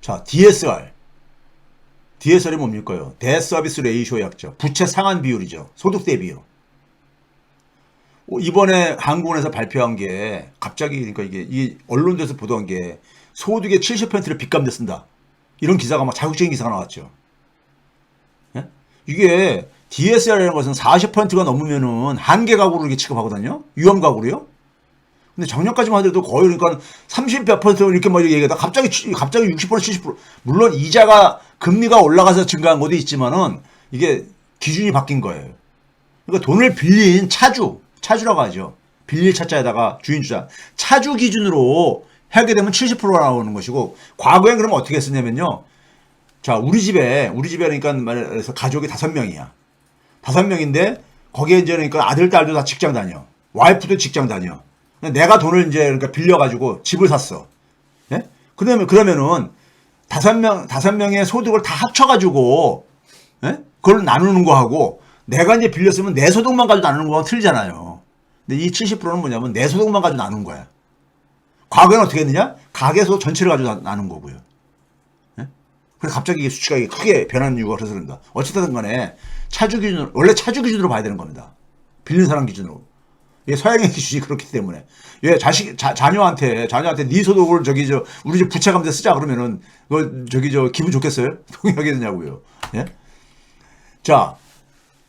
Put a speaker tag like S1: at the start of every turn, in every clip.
S1: 자, DSR. DSR이 뭡니까요? 데서비스 레이쇼 약자. 부채 상환 비율이죠. 소득 대비요. 이번에 한국은행에서 발표한 게 갑자기 그러니까 이게 언론에서 보도한 게 소득의 70%를 빚감대 쓴다. 이런 기사가 막 자극적인 기사가 나왔죠. 예? 이게 DSR이라는 것은 40%가 넘으면은 한계 가구로 이렇게 취급하거든요. 위험 가구로요. 근데 작년까지만 하더라도 거의 그러니까 30 몇 퍼센트 이렇게 막 얘기하다 갑자기 60% 70% 물론 이자가 금리가 올라가서 증가한 것도 있지만은 이게 기준이 바뀐 거예요. 그러니까 돈을 빌린 차주라고 하죠. 빌릴 차자에다가 주인주자 차주 기준으로 하게 되면 70%가 나오는 것이고 과거엔 그러면 어떻게 했었냐면요. 자, 우리 집에 그러니까 말해서 가족이 5명이야. 5명인데 거기에 이제 그러니까 아들 딸도 다 직장 다녀. 와이프도 직장 다녀. 내가 돈을 이제 그러니까 빌려가지고 집을 샀어. 예? 그러면은 5명의 소득을 다 합쳐가지고, 예? 그걸 나누는 거하고, 내가 이제 빌렸으면 내 소득만 가지고 나누는 거하고 틀리잖아요. 근데 이 70%는 뭐냐면 내 소득만 가지고 나누는 거야. 과거에는 어떻게 했느냐? 가계소 전체를 가지고 나눈 거고요. 예? 그래서 갑자기 이게 수치가 크게 변하는 이유가 그래서 그런다. 어쨌든 간에 원래 차주 기준으로 봐야 되는 겁니다. 빌린 사람 기준으로. 서양의 기준이 그렇기 때문에 자녀한테 네 소득을 우리 집 부채 감대 쓰자 그러면은 기분 좋겠어요? 동의하겠느냐고요. 예? 자,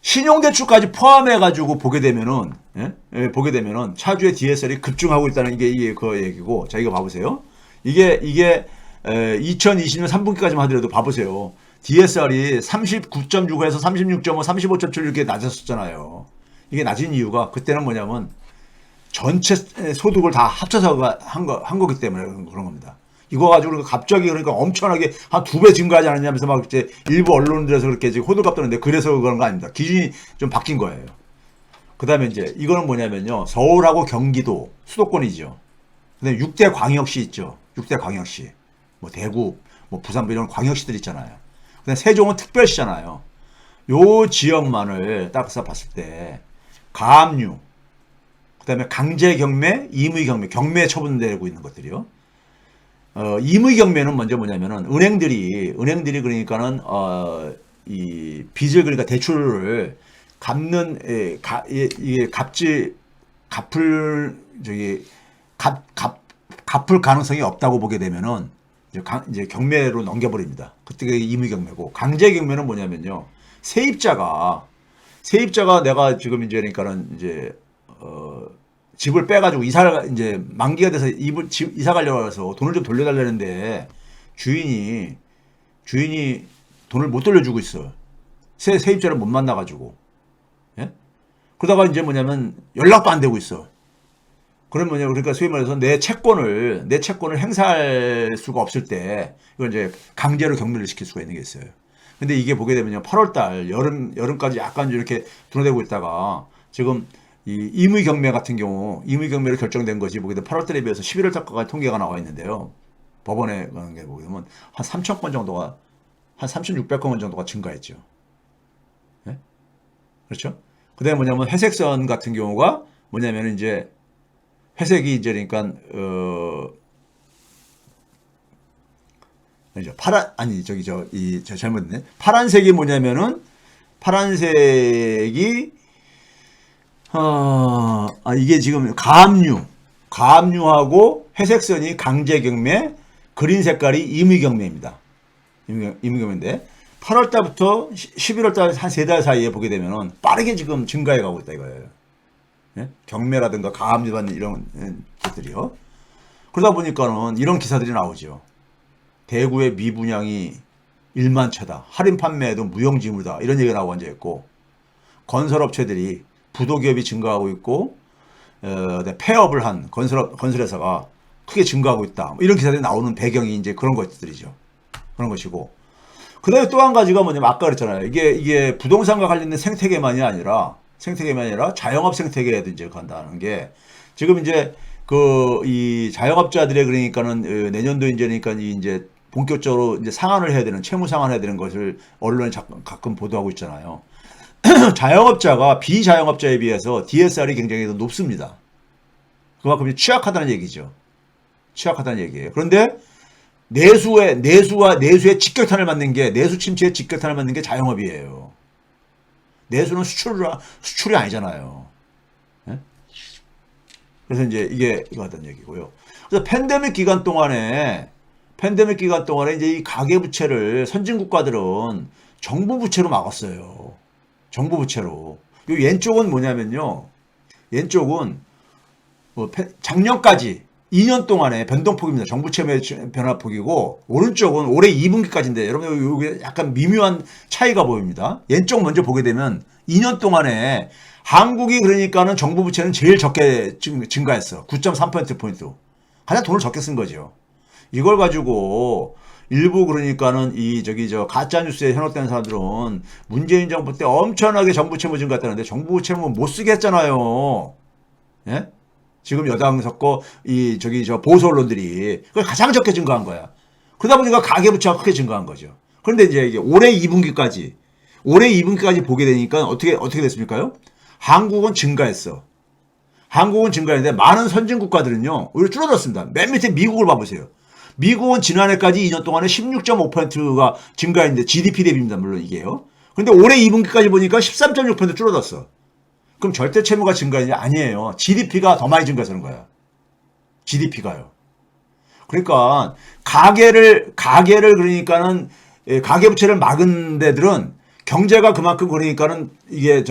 S1: 신용대출까지 포함해 가지고 보게 되면은 차주의 DSR이 급증하고 있다는 이게 그 얘기고. 자, 이거 봐보세요. 이게 2020년 3분기까지만 하더라도 봐보세요. DSR이 39.65에서 36.5, 35.7 이렇게 낮았었잖아요. 이게 낮은 이유가 그때는 뭐냐면 전체 소득을 다 합쳐서 한 거기 때문에 그런 겁니다. 이거 가지고 갑자기 그러니까 엄청나게 한 2배 증가하지 않았냐면서 막 이제 일부 언론들에서 그렇게 지금 호들갑 떠는데 그래서 그런 거 아닙니다. 기준이 좀 바뀐 거예요. 그 다음에 이제 이거는 뭐냐면요. 서울하고 경기도 수도권이죠. 근데 6대 광역시 있죠. 6대 광역시. 뭐 대구, 뭐 부산 뭐 이런 광역시들 있잖아요. 근데 세종은 특별시잖아요. 요 지역만을 딱서 봤을 때 가압류, 그 다음에 강제경매, 임의경매, 경매에 처분되고 있는 것들이요. 임의경매는 먼저 뭐냐면은 은행들이 그러니까는 이 빚을 그러니까 대출을 갚는 갚을 가능성이 없다고 보게 되면은 이제 경매로 넘겨버립니다. 그때가 임의경매고 강제경매는 뭐냐면요. 세입자가 내가 지금 이제 그러니까는 이제 집을 빼가지고 이제 만기가 돼서 이사 가려고 해서 돈을 좀 돌려달라는데 주인이 돈을 못 돌려주고 있어. 세입자를 못 만나가지고. 예? 그러다가 이제 뭐냐면 연락도 안 되고 있어. 그러니까 소위 말해서 내 채권을 행사할 수가 없을 때 이걸 이제 강제로 경매를 시킬 수가 있는 게 있어요. 근데 이게 보게 되면요. 8월달 여름까지 약간 이렇게 둔화되고 있다가 지금 이 임의경매 같은 경우 임의경매로 결정된 것이 보게 되면 8월달에 비해서 11월달까지 통계가 나와 있는데요. 법원에 가는 게 보게 되면 한 3,000건 정도가 한 3,600건 정도가 증가했죠. 네? 그렇죠? 그다음에 뭐냐면 회색선 같은 경우가 뭐냐면 이제 회색이 이제 그러니까 잘못했네. 파란색이 뭐냐면은 파란색이 이게 지금 가압류하고 회색선이 강제경매, 그린 색깔이 임의경매입니다. 임의경매인데 8월달부터 11월달 한 3달 사이에 보게 되면은 빠르게 지금 증가해 가고 있다 이거예요. 예? 경매라든가 가압류 받는 이런 것들이요. 그러다 보니까는 이런 기사들이 나오죠. 대구의 미분양이 1만 채다. 할인 판매에도 무용지물이다. 이런 얘기가 나오고 앉아있고 건설업체들이 부도기업이 증가하고 있고 폐업을 한 건설회사가 크게 증가하고 있다. 이런 기사들이 나오는 배경이 이제 그런 것들이죠. 그런 것이고 그 다음에 또 한 가지가 뭐냐면 아까 그랬잖아요. 이게 부동산과 관련된 생태계만이 아니라 자영업 생태계에도 이제 간다는 게 지금 이제 이 자영업자들의 그러니까는 내년도 이제니까 이제 본격적으로 이제 상환을 해야 되는 채무 상환해야 되는 것을 언론에 가끔 보도하고 있잖아요. 자영업자가 비자영업자에 비해서 DSR이 굉장히 더 높습니다. 그만큼 취약하다는 얘기죠. 취약하다는 얘기예요. 그런데 내수의 직격탄을 맞는 게, 내수 침체에 직격탄을 맞는 게 자영업이에요. 내수는 수출이 아니잖아요. 예? 그래서 이제 이거 하던 얘기고요. 그래서 팬데믹 기간 동안에 이제 이 가계부채를 선진국가들은 정부 부채로 막았어요. 정부 부채로. 요 왼쪽은 뭐냐면요. 왼쪽은 작년까지 2년 동안의 변동폭입니다. 정부 채무의 변화폭이고, 오른쪽은 올해 2분기까지인데 여러분 이게 약간 미묘한 차이가 보입니다. 왼쪽 먼저 보게 되면 2년 동안에 한국이 그러니까는 정부 부채는 제일 적게 증가했어. 9.3%포인트. 가장 돈을 적게 쓴 거죠. 이걸 가지고 일부 그러니까는 가짜 뉴스에 현혹된 사람들은 문재인 정부 때 엄청나게 정부 채무 증가했다는데 정부 채무 못 쓰게 했잖아요. 예? 지금 여당 섞고 보수 언론들이 그걸 가장 적게 증가한 거야. 그러다 보니까 가계부채가 크게 증가한 거죠. 그런데 이제 이게 올해 2분기까지 보게 되니까 어떻게 됐습니까요? 한국은 증가했어. 한국은 증가했는데 많은 선진 국가들은요 오히려 줄어들었습니다. 맨 밑에 미국을 봐보세요. 미국은 지난해까지 2년 동안에 16.5%가 증가했는데 GDP 대비입니다. 물론 이게요. 그런데 올해 2분기까지 보니까 13.6% 줄어들었어. 그럼 절대 채무가 증가했냐? 아니에요. GDP가 더 많이 증가해서 그런 거야. GDP가요. 그러니까 가계를 그러니까는 가계부채를 막은 데들은 경제가 그만큼 그러니까는 이게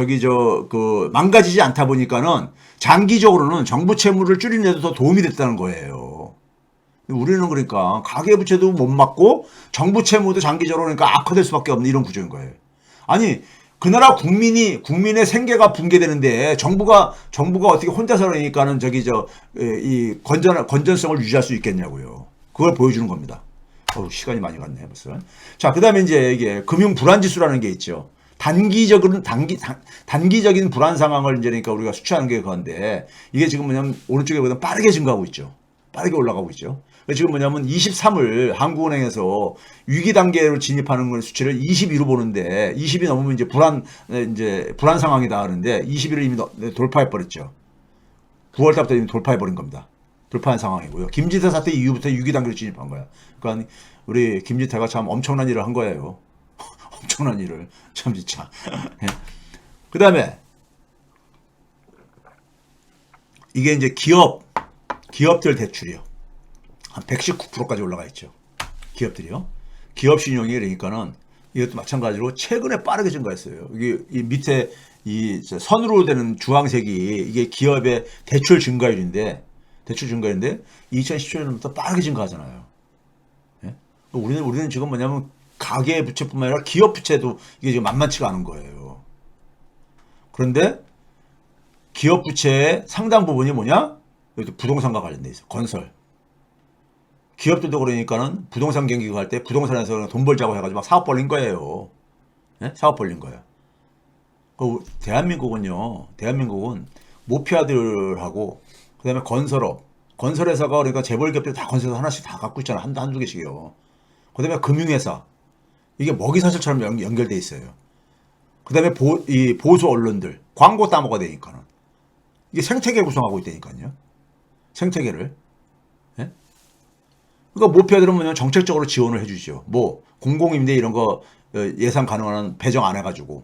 S1: 망가지지 않다 보니까는 장기적으로는 정부 채무를 줄이는 데도 더 도움이 됐다는 거예요. 우리는 그러니까 가계부채도 못 막고 정부 채무도 장기적으로 그러니까 악화될 수밖에 없는 이런 구조인 거예요. 아니 그 나라 국민의 생계가 붕괴되는데 정부가 어떻게 혼자서 그러니까는 이 건전성을 유지할 수 있겠냐고요. 그걸 보여주는 겁니다. 시간이 많이 갔네 벌써. 자, 그다음에 이제 이게 금융 불안 지수라는 게 있죠. 단기적인 불안 상황을 이제 그러니까 우리가 수치하는 게 그건데 이게 지금 뭐냐면 오른쪽에 보면 빠르게 증가하고 있죠. 빠르게 올라가고 있죠. 지금 뭐냐면 23을 한국은행에서 위기 단계로 진입하는 걸 수치를 22로 보는데 20이 넘으면 이제 불안 상황이다 하는데 21을 이미 돌파해 버렸죠. 9월 달부터 이미 돌파해 버린 겁니다. 돌파한 상황이고요. 김지태 사태 이후부터 위기 단계로 진입한 거야. 그러니까 우리 김지태가 참 엄청난 일을 한 거예요. 엄청난 일을 참 진짜. 그다음에 이게 이제 기업들 대출이요. 한 119%까지 올라가 있죠. 기업들이요. 기업 신용이 그러니까는 이것도 마찬가지로 최근에 빠르게 증가했어요. 이게 이 밑에 선으로 되는 주황색이 이게 기업의 대출 증가율인데 2017년부터 빠르게 증가하잖아요. 예? 우리는 지금 뭐냐면 가계 부채뿐만 아니라 기업 부채도 이게 지금 만만치가 않은 거예요. 그런데 기업 부채의 상당 부분이 뭐냐? 이렇게 부동산과 관련돼 있어. 건설. 기업들도 그러니까는 부동산 경기가 갈 때 부동산에서 돈 벌자고 해가지고 막 사업 벌린 거예요. 네? 사업 벌린 거예요. 대한민국은 모피아들하고 그다음에 건설회사가 그러니까 재벌 기업들 다 건설회사 하나씩 다 갖고 있잖아. 한두 개씩이요. 그다음에 금융회사. 이게 먹이사슬처럼 연결돼 있어요. 그다음에 보수 언론들 광고 따먹어야 되니까는 이게 생태계 구성하고 있다니까요. 생태계를. 예? 그러니까 모피아들은 뭐냐 정책적으로 지원을 해주죠. 뭐 공공임대 이런 거 예상 가능한 배정 안 해가지고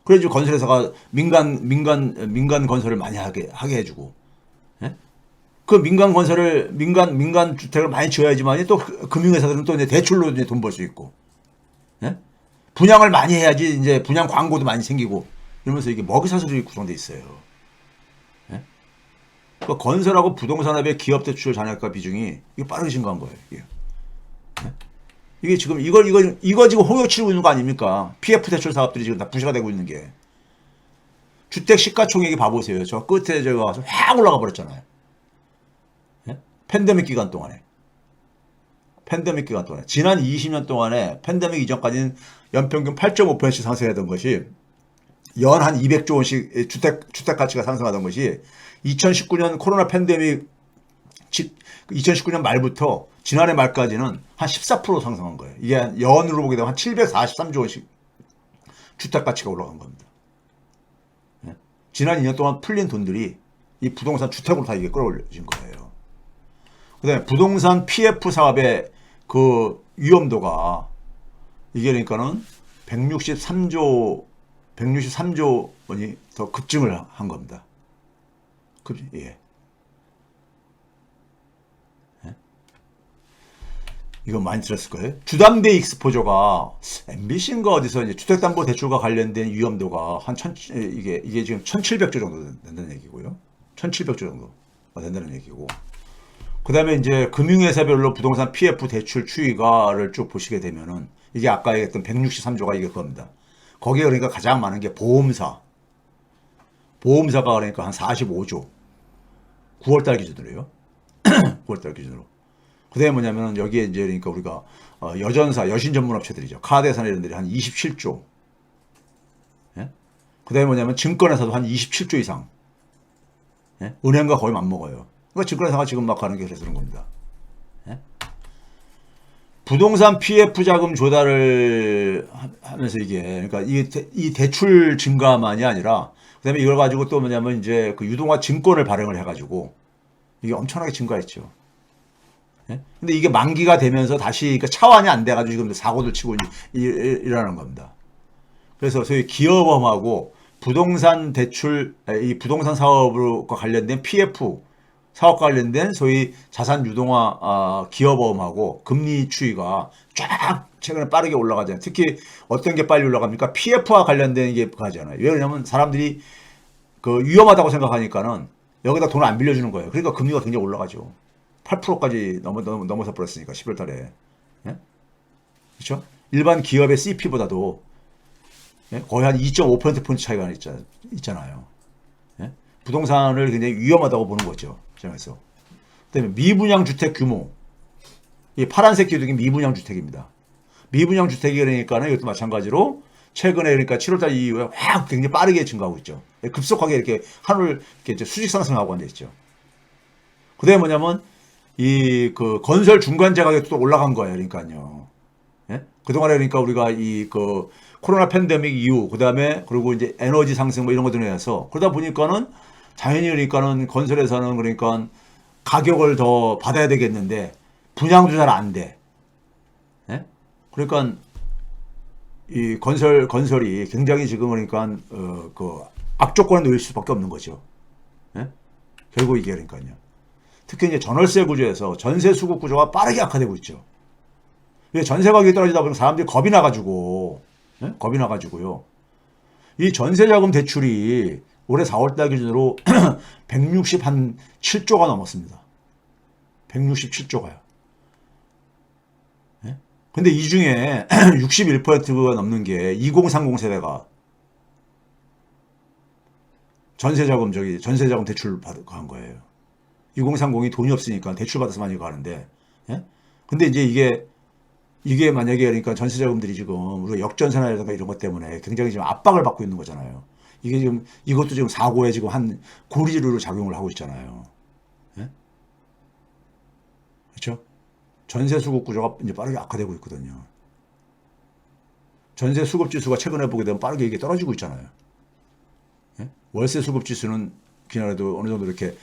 S1: 그래가지고 건설회사가 민간 건설을 많이 하게 해주고. 예? 그 민간 주택을 많이 지어야지만 또 금융회사들은 또 이제 대출로 이제 돈 벌 수 있고. 예? 분양을 많이 해야지 이제 분양 광고도 많이 생기고 이러면서 이게 먹이사슬이 구성돼 있어요. 예? 그러니까 건설하고 부동산업의 기업 대출 잔액과 비중이 이게 빠르게 증가한 거예요. 이게, 예? 이게 지금 이거 지금 홍역 치르고 있는 거 아닙니까? PF 대출 사업들이 지금 다 부시가 되고 있는 게. 주택 시가총액이 봐보세요. 저 끝에 제가 와서 확 올라가 버렸잖아요. 예? 팬데믹 기간 동안에. 지난 20년 동안에 팬데믹 이전까지는 연평균 8.5%씩 상승하던 것이 연 한 200조 원씩 주택 가치가 상승하던 것이 2019년 코로나 팬데믹 2019년 말부터 지난해 말까지는 한 14% 상승한 거예요. 이게 연으로 보게 되면 한 743조 원씩 주택 가치가 올라간 겁니다. 예? 지난 2년 동안 풀린 돈들이 이 부동산 주택으로 다 이게 끌어올려진 거예요. 그다음에 부동산 PF 사업의 그 위험도가 이게 그러니까는 163조 원이 더 급증을 한 겁니다. 예. 이거 많이 들었을 거예요. 주담대 익스포저가 MBC인가 어디서 이제 주택담보대출과 관련된 위험도가 한 이게 지금 1,700조 정도 된다는 얘기고요. 1,700조 정도 된다는 얘기고. 그 다음에 이제 금융회사별로 부동산 PF 대출 추이가를 쭉 보시게 되면은 이게 아까 얘기했던 163조가 이게 그겁니다. 거기에 그러니까 가장 많은 게 보험사가 그러니까 한 45조. 9월달 기준으로요. 9월달 기준으로. 그 다음에 뭐냐면 여기에 이제 그러니까 우리가 여전사, 여신 전문 업체들이죠. 카드회사나 이런 데이 한 27조. 예? 그 다음에 뭐냐면 증권회사도 한 27조 이상. 예? 은행과 거의 맞먹어요. 그러니까 증권회사가 지금 막 하는 게 그래서 그런 겁니다. 예? 부동산 PF 자금 조달을 하면서 이게, 그러니까 이 대출 증가만이 아니라, 그 다음에 이걸 가지고 또 뭐냐면 이제 그 유동화 증권을 발행을 해가지고 이게 엄청나게 증가했죠. 예? 근데 이게 만기가 되면서 다시 그러니까 차환이 안 돼가지고 지금 사고들 치고 일어나는 겁니다. 그래서 소위 기업험하고 부동산 대출, 이 부동산 사업과 관련된 PF 사업과 관련된 소위 자산 유동화 기업험하고 금리 추이가 쫙 최근에 빠르게 올라가잖아요. 특히 어떤 게 빨리 올라갑니까? PF와 관련된 게 가잖아요. 왜 그러냐면 사람들이 그 위험하다고 생각하니까는 여기다 돈을 안 빌려주는 거예요. 그러니까 금리가 굉장히 올라가죠. 8%까지 넘어서 버렸으니까 11월 달에. 예? 그렇죠? 일반 기업의 CP보다도 예? 거의 한 2.5%포인트 차이가 있잖아요. 예? 부동산을 굉장히 위험하다고 보는 거죠. 그래서 그다음에 미분양 주택 규모. 이 파란색 기둥이 미분양 주택입니다. 미분양 주택이 그러니까는 이것도 마찬가지로 최근에 그러니까 7월달 이후에 확 굉장히 빠르게 증가하고 있죠. 급속하게 이렇게 하늘 이렇게 수직 상승하고 앉아 있죠. 그다음에 뭐냐면 이 그 건설 중간재 가격도 또 올라간 거예요. 그러니까요. 예? 그동안에 그러니까 우리가 이 그 코로나 팬데믹 이후 그다음에 그리고 이제 에너지 상승 뭐 이런 것들에 의해서 그러다 보니까는 당연히 그러니까는 건설회사는 그러니까 가격을 더 받아야 되겠는데 분양도 잘 안 돼. 예? 그러니까 이 건설이 굉장히 지금 그러니까 그 악조건에 놓일 수밖에 없는 거죠. 예? 결국 이게 그러니까요. 특히 이제 전월세 구조에서 전세 수급 구조가 빠르게 악화되고 있죠. 전세 가격이 떨어지다 보면 사람들이 겁이 나가지고, 예? 겁이 나가지고요. 이 전세 자금 대출이 올해 4월달 기준으로 167조가 넘었습니다. 167조가요. 예? 근데 이 중에 61%가 넘는 게 2030 세대가 전세 자금 대출 한 거예요. 2030이 돈이 없으니까 대출 받아서 많이 가는데, 예? 근데 이제 이게 만약에 그러니까 전세자금들이 지금 우리가 역전세나라든가 이런 것 때문에 굉장히 지금 압박을 받고 있는 거잖아요. 이게 지금 이것도 지금 사고에 지금 한 고리로 작용을 하고 있잖아요. 예? 그렇죠? 전세 수급 구조가 이제 빠르게 악화되고 있거든요. 전세 수급 지수가 최근에 보게 되면 빠르게 이게 떨어지고 있잖아요. 예? 월세 수급 지수는 그냥라도 어느 정도 이렇게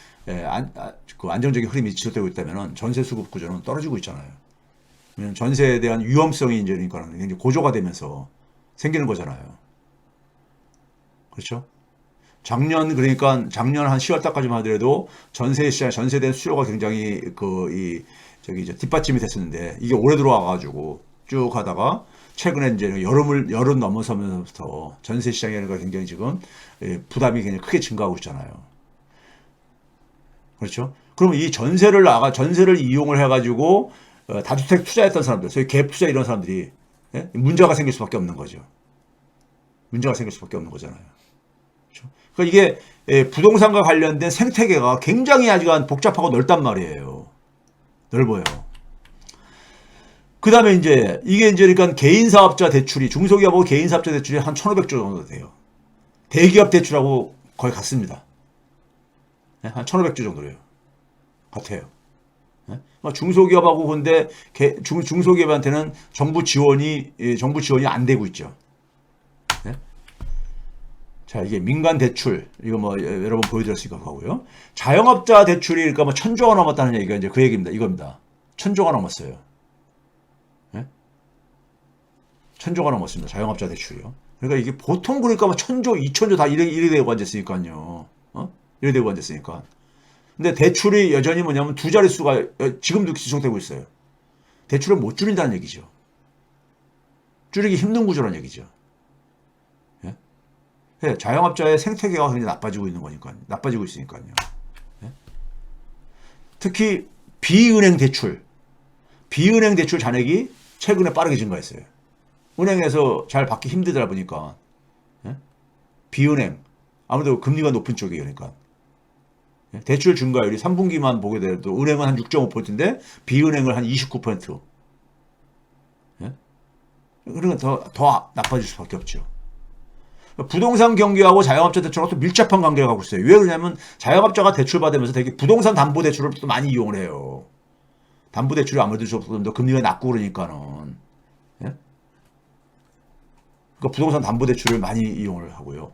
S1: 그 안정적인 흐름이 지속되고 있다면 전세 수급 구조는 떨어지고 있잖아요. 왜냐면 전세에 대한 위험성이 이제 그러니까 굉장히 고조가 되면서 생기는 거잖아요. 그렇죠? 작년 한 10월 달까지만 하더라도 전세 시장, 전세에 대한 수요가 굉장히 이제 뒷받침이 됐었는데 이게 올해 들어와가지고 쭉 하다가 최근에 이제 여름 넘어서면서부터 전세 시장에 굉장히 지금 부담이 굉장히 크게 증가하고 있잖아요. 그렇죠? 그러면 이 전세를 이용을 해가지고 다주택 투자했던 사람들, 소위 갭 투자 이런 사람들이 문제가 생길 수밖에 없는 거죠. 문제가 생길 수밖에 없는 거잖아요. 그렇죠? 그러니까 이게 부동산과 관련된 생태계가 굉장히 아직 복잡하고 넓단 말이에요. 넓어요. 그 다음에 이제 이게 이제 그러니까 개인 사업자 대출이 중소기업하고 개인 사업자 대출이 한 1,500조 정도 돼요. 대기업 대출하고 거의 같습니다. 한 1,500조 정도래요. 같아요. 중소기업하고 근데 중소기업한테는 정부 지원이 안 되고 있죠. 네? 자, 이게 민간 대출 이거 뭐 여러 번 보여드렸으니까 하고요. 자영업자 대출이 그러니까 뭐 1,000조가 넘었다는 얘기가 이제 그 얘기입니다. 이겁니다. 1,000조가 넘었어요. 천조가 넘었습니다. 자영업자 대출이요. 그러니까 이게 보통 그러니까 뭐 천조, 이천조 다 이래 되고 앉았으니까요. 이래 되고 앉았으니까. 근데 대출이 여전히 뭐냐면 두 자릿수가 지금도 지속되고 있어요. 대출을 못 줄인다는 얘기죠. 줄이기 힘든 구조라는 얘기죠. 예? 예, 자영업자의 생태계가 굉장히 나빠지고 있는 거니까요. 나빠지고 있으니까요. 예? 특히 비은행 대출 잔액이 최근에 빠르게 증가했어요. 은행에서 잘 받기 힘들다 보니까 예? 비은행 아무래도 금리가 높은 쪽이에요. 그러니까 예? 대출 증가율이 3분기만 보게 돼도 은행은 한 6.5%인데 비은행은 한 29%. 예? 그러니까 더 나빠질 수밖에 없죠. 부동산 경기하고 자영업자 대출하고 또 밀접한 관계를 갖고 있어요. 왜 그러냐면 자영업자가 대출 받으면서 되게 부동산 담보 대출을 또 많이 이용을 해요. 담보 대출이 아무래도 좀 더 금리가 낮고 그러니까는. 예? 그러니까 부동산 담보 대출을 많이 이용을 하고요.